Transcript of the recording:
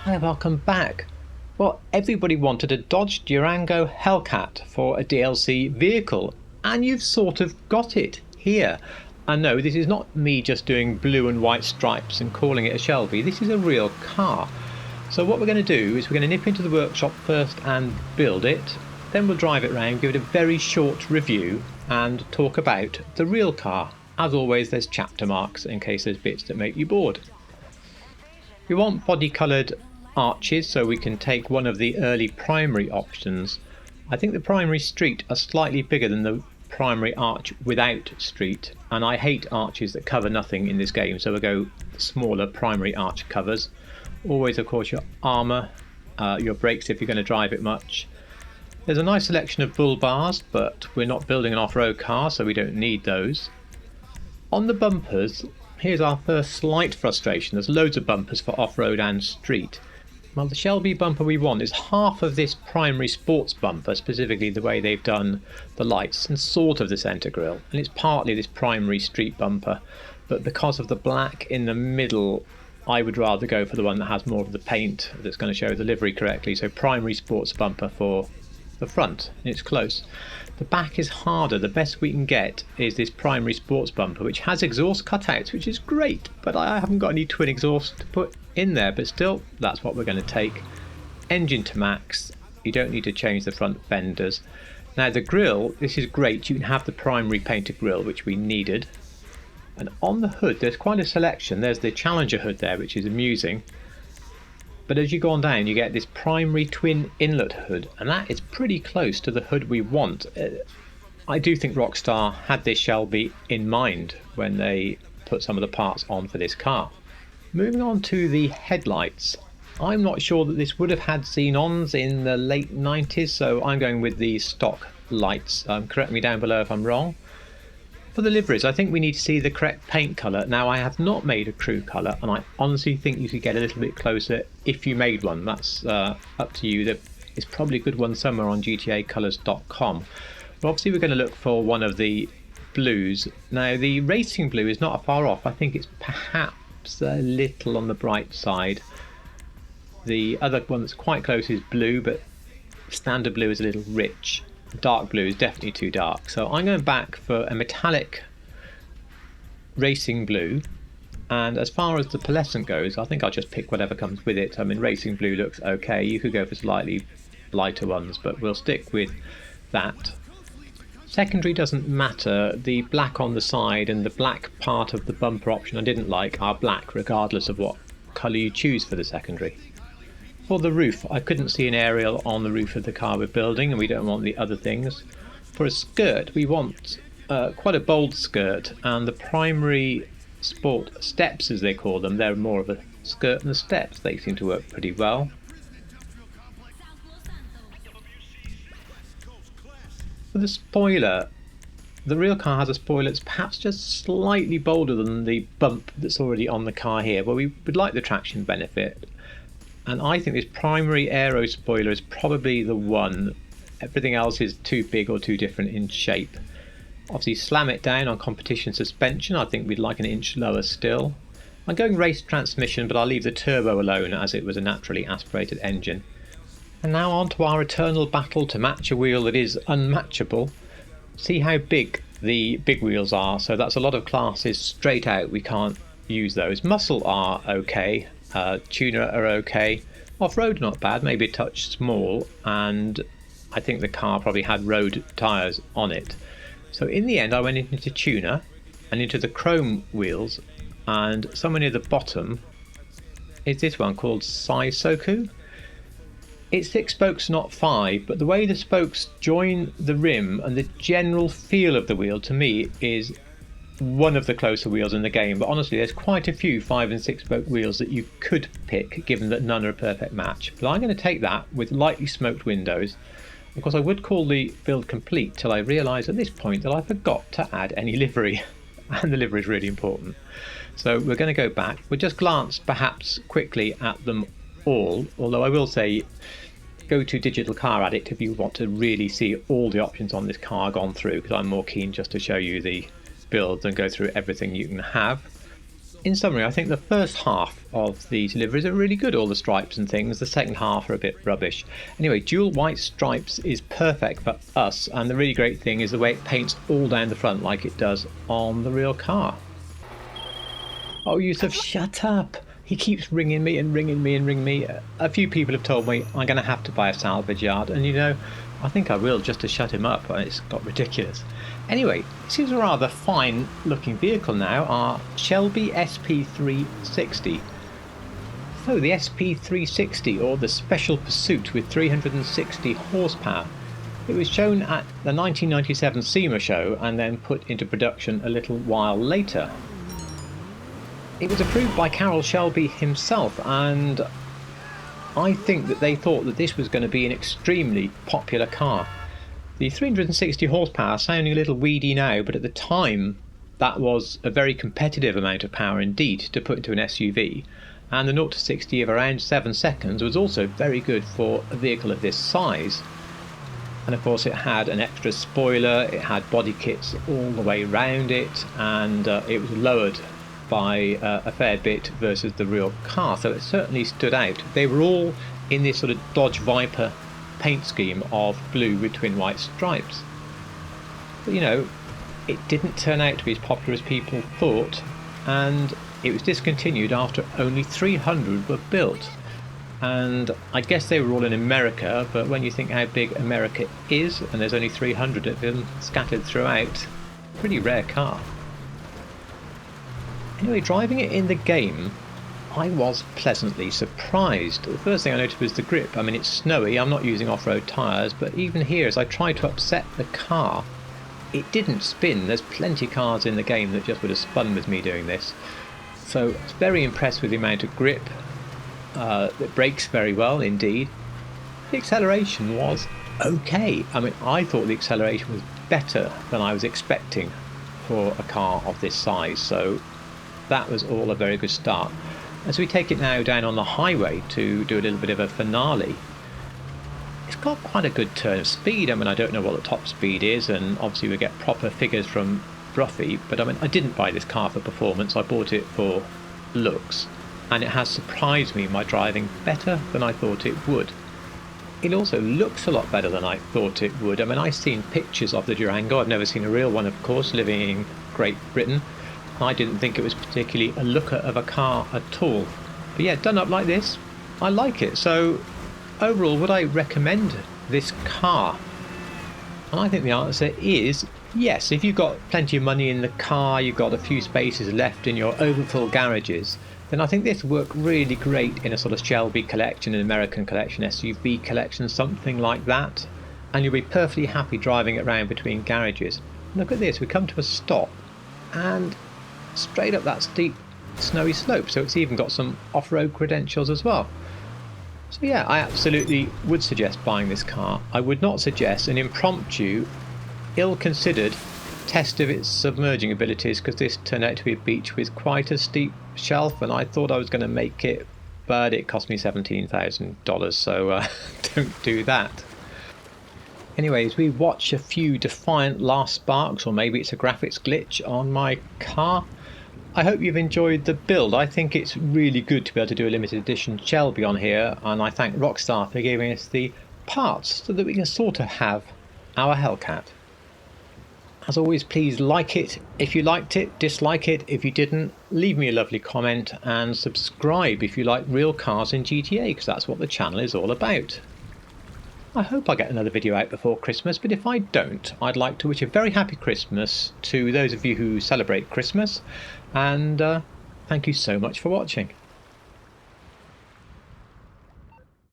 Hi, welcome back. Well, everybody wanted a Dodge Durango Hellcat for a DLC vehicle, and you've sort of got it here. And no, this is not me just doing blue and white stripes and calling it a Shelby. This is a real car. So what we're going to do is we're going to nip into the workshop first and build it. Then we'll drive it around, give it a very short review and talk about the real car. As always, there's chapter marks in case there's bits that make you bored. We want body coloured arches, so we can take one of the early primary options. I think the primary street are slightly bigger than the primary arch without street, and I hate arches that cover nothing in this game, so we'll go smaller primary arch covers. Always, of course, your armour, your brakes if you're going to drive it much. There's a nice selection of bull bars, but we're not building an off-road car, so we don't need those. On the bumpers, here's our first slight frustration. There's loads of bumpers for off-road and street. Well, the Shelby bumper we want is half of this primary sports bumper, specifically the way they've done the lights and sort of the centre grille, and it's partly this primary street bumper, but because of the black in the middle, I would rather go for the one that has more of the paint that's going to show the livery correctly. So primary sports bumper for the front, and it's close. The back is harder. The best we can get is this primary sports bumper, which has exhaust cutouts, which is great, but I haven't got any twin exhaust to put in there, but still that's what we're going to take. Engine to max. You don't need to change the front fenders. Now the grille, this is great. You can have the primary painted grille, which we needed, and on the hood there's quite a selection. There's the Challenger hood there, which is amusing, but as you go on down you get this primary twin inlet hood, and that is pretty close to the hood we want. I do think Rockstar had this Shelby in mind when they put some of the parts on for this car. Moving on to the headlights, I'm not sure that this would have had xenons in the late 90s, so I'm going with the stock lights. Correct me down below if I'm wrong. For the liveries, I think we need to see the correct paint colour. Now, I have not made a crew colour, and I honestly think you could get a little bit closer if you made one. That's up to you. There's probably a good one somewhere on GTAcolours.com. But obviously we're going to look for one of the blues. Now, the racing blue is not far off. I think it's perhaps a little on the bright side. The other one that's quite close is blue, but standard blue is a little rich. Dark blue is definitely too dark, so I'm going back for a metallic racing blue. And as far as the pearlescent goes, I think I'll just pick whatever comes with it. I mean, racing blue looks okay. You could go for slightly lighter ones, but we'll stick with that. Secondary doesn't matter. The black on the side and the black part of the bumper option I didn't like are black regardless of what colour you choose for the secondary. For the roof, I couldn't see an aerial on the roof of the car we're building, and we don't want the other things. For a skirt, we want quite a bold skirt, and the primary sport steps, as they call them, they're more of a skirt and the steps. They seem to work pretty well. For the spoiler, the real car has a spoiler that's perhaps just slightly bolder than the bump that's already on the car here, but we would like the traction benefit. And I think this primary aero spoiler is probably the one. Everything else is too big or too different in shape. Obviously slam it down on competition suspension. I think we'd like an inch lower still. I'm going race transmission, but I'll leave the turbo alone as it was a naturally aspirated engine. And now on to our eternal battle to match a wheel that is unmatchable. See how big the big wheels are. So that's a lot of classes straight out. We can't use those. Muscle are okay. Tuner are okay. Off-road not bad, maybe a touch small, and I think the car probably had road tyres on it. So in the end I went into tuner and into the chrome wheels, and somewhere near the bottom is this one called Saisoku. It's 6 spokes, not 5, but the way the spokes join the rim and the general feel of the wheel to me is one of the closer wheels in the game. But honestly, there's quite a few 5 and 6 spoke wheels that you could pick, given that none are a perfect match. But I'm going to take that with lightly smoked windows. Of course, I would call the build complete till I realised at this point that I forgot to add any livery, and the livery is really important. So we're going to go back. We'll just glance perhaps quickly at them all, although I will say go to Digital Car Addict if you want to really see all the options on this car gone through, because I'm more keen just to show you the builds and go through everything you can have. in summary, I think the first half of the deliveries are really good, all the stripes and things. The second half are a bit rubbish. Anyway, dual white stripes is perfect for us, and the really great thing is the way it paints all down the front like it does on the real car. Oh, Yusuf, shut up. He keeps ringing me and ringing me and ringing me. A few people have told me I'm going to have to buy a salvage yard, and you know, I think I will, just to shut him up. It's got ridiculous. Anyway, this is a rather fine looking vehicle now, our Shelby SP360. So the SP360, or the Special Pursuit with 360 horsepower. It was shown at the 1997 SEMA show and then put into production a little while later. It was approved by Carroll Shelby himself, and I think that they thought that this was going to be an extremely popular car. The 360 horsepower sounding a little weedy now, but at the time that was a very competitive amount of power indeed to put into an SUV, and the 0 to 60 of around 7 seconds was also very good for a vehicle of this size. And of course it had an extra spoiler, it had body kits all the way round it, and it was lowered by a fair bit versus the real car, so it certainly stood out. They were all in this sort of Dodge Viper paint scheme of blue with twin white stripes. But you know, it didn't turn out to be as popular as people thought, and it was discontinued after only 300 were built. And I guess they were all in America, but when you think how big America is, and there's only 300 of them scattered throughout, pretty rare car. Anyway, driving it in the game, I was pleasantly surprised. The first thing I noticed was the grip. I mean, it's snowy, I'm not using off-road tyres, but even here, as I tried to upset the car, it didn't spin. There's plenty of cars in the game that just would have spun with me doing this. So I was very impressed with the amount of grip. It brakes very well indeed. The acceleration was okay. I mean, I thought the acceleration was better than I was expecting for a car of this size, so that was all a very good start. As we take it now down on the highway to do a little bit of a finale, it's got quite a good turn of speed. I mean, I don't know what the top speed is, and obviously we get proper figures from Bruffy, but I mean, I didn't buy this car for performance, I bought it for looks, and it has surprised me by driving better than I thought it would. It also looks a lot better than I thought it would. I mean, I've seen pictures of the Durango, I've never seen a real one, of course, living in Great Britain. I didn't think it was particularly a looker of a car at all. But yeah, done up like this, I like it. So overall, would I recommend this car? And I think the answer is yes. If you've got plenty of money in the car, you've got a few spaces left in your overfull garages, then I think this would work really great in a sort of Shelby collection, an American collection, SUV collection, something like that. And you'll be perfectly happy driving it around between garages. Look at this, we come to a stop, and straight up that steep snowy slope, so it's even got some off-road credentials as well. So yeah, I absolutely would suggest buying this car. I would not suggest an impromptu, ill-considered test of its submerging abilities, because this turned out to be a beach with quite a steep shelf, and I thought I was going to make it, but it cost me $17,000, so don't do that. Anyways, we watch a few defiant last sparks, or maybe it's a graphics glitch on my car. I hope you've enjoyed the build. I think it's really good to be able to do a limited edition Shelby on here, and I thank Rockstar for giving us the parts so that we can sort of have our Hellcat. As always, please like it if you liked it, dislike it if you didn't, leave me a lovely comment, and subscribe if you like real cars in GTA, because that's what the channel is all about. I hope I get another video out before Christmas, but if I don't, I'd like to wish a very happy Christmas to those of you who celebrate Christmas, and thank you so much for watching.